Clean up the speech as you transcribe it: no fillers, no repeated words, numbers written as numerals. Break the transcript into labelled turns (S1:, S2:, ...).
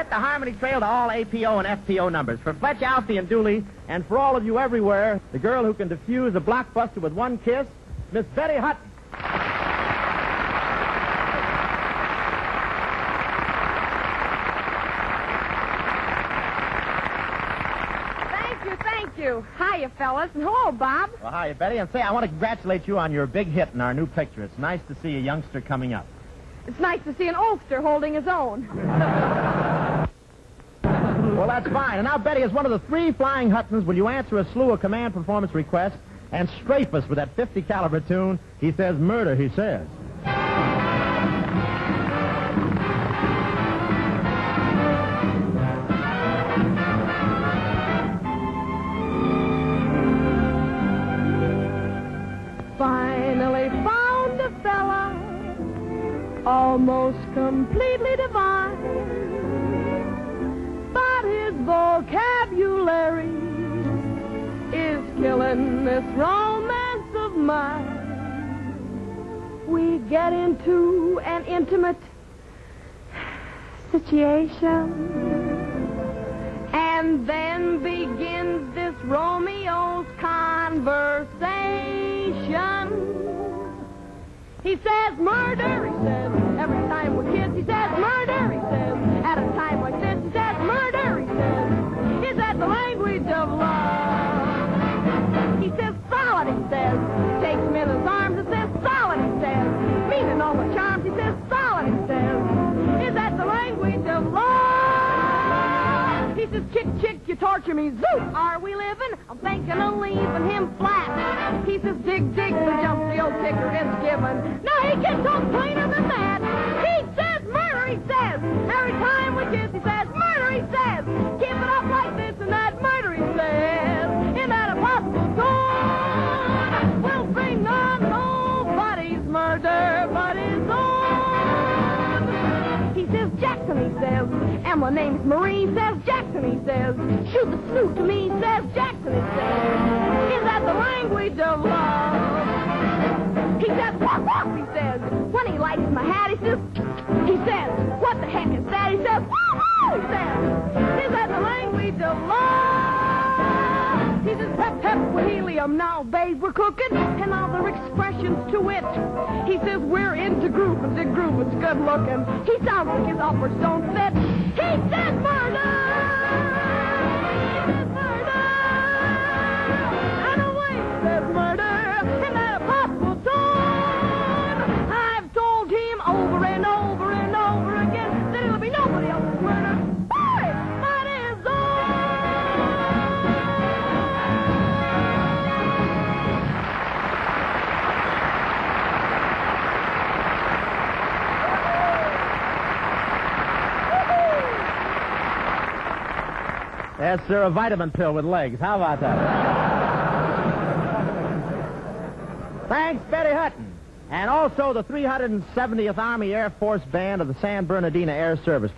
S1: set the Harmony Trail to all APO and FPO numbers. For Fletch, Alfie, and Dooley, and for all of you everywhere, the girl who can defuse a blockbuster with one kiss, Miss Betty Hutton.
S2: Thank you. Hiya, fellas. And hello, Bob.
S1: Well, hiya, Betty. And say, I want to congratulate you on your big hit in our new picture. It's nice to see a youngster coming up.
S2: It's nice to see an oldster holding his own.
S1: Well, that's fine. And now, Betty, as one of the 3 flying Huttons, will you answer a slew of command performance requests and strafe us with that 50 caliber tune? He says murder, he says.
S2: Finally found a fella almost completely divine, but his vocabulary is killing this romance of mine. We get into an intimate situation, and then begins this Romeo's conversation. He says murder, he says, every time we're kids, he says murder, he says, at a time like this, he says murder, he says, is that the language of love? He says solid, he says, takes him in his arms and says solid, he says, meaning all the charms, he says solid, he says, is that the language of love? He says, chick, chick, you torture me, zoot, are we living? I'm thinking of leaving him flat. He says, dig, dig, the jump, the old ticker is given. Now he can talk plainer than that. He says murder, he says, every time we kiss, he says murder, he says, keep it up like this and that, murder, he says, in that impossible tone, we'll bring on nobody's murder but his own. He says Jackson, he says, and my name's Marie, says Jackson, he says, shoot the snoot to me, says Jackson, he says, is that the language of love? He says, walk, walk, he says, when he likes my hat, he says, what the heck is that? He says, woo, woo, he says, is that the language of love? He says, pep, pep, with helium, now, babe, we're cooking, and other expressions to it. He says, we're into groove, and the groove is good looking. He sounds like his uppers don't fit. He says murder!
S1: Yes, sir, a vitamin pill with legs. How about that? Thanks, Betty Hutton. And also the 370th Army Air Force Band of the San Bernardino Air Service Command.